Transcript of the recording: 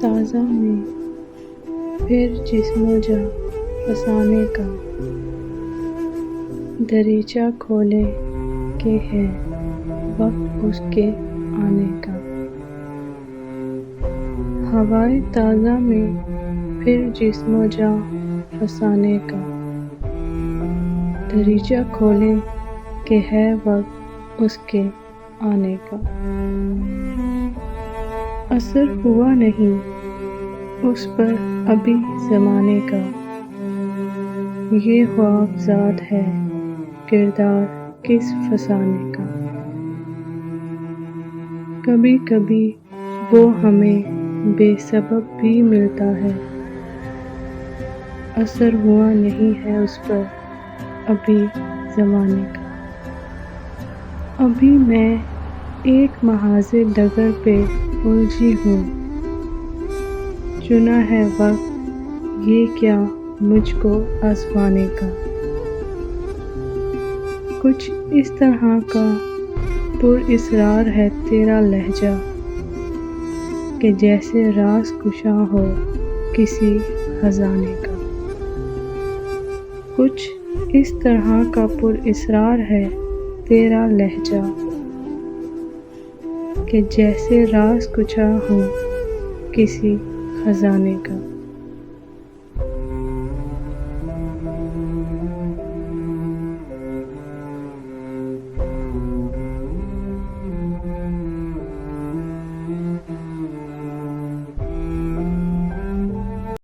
تازہ میں پھر جسم و جاں فسانے کا، دریچہ کھولے کہ ہے وقت اس کے آنے کا۔ ہوائے تازہ میں پھر جسم و جاں فسانے کا، دریچہ کھولے کہ ہے وقت اس کے آنے کا۔ اثر ہوا نہیں اس پر ابھی زمانے کا، یہ خواب زاد ہے کردار کس فسانے کا۔ کبھی کبھی وہ ہمیں بے سبب بھی ملتا ہے، اثر ہوا نہیں ہے اس پر ابھی زمانے کا۔ ابھی میں ایک محاذ ڈگر پہ الجھی ہوں، چنا ہے وقت یہ کیا مجھ کو آزمانے کا۔ کچھ اس طرح کا پر اسرار ہے تیرا لہجہ کہ جیسے راز گشا ہو کسی خزانے کا۔ کچھ اس طرح کا پر اسرار ہے تیرا لہجہ کہ جیسے راز گشا ہو کسی خزانے کا۔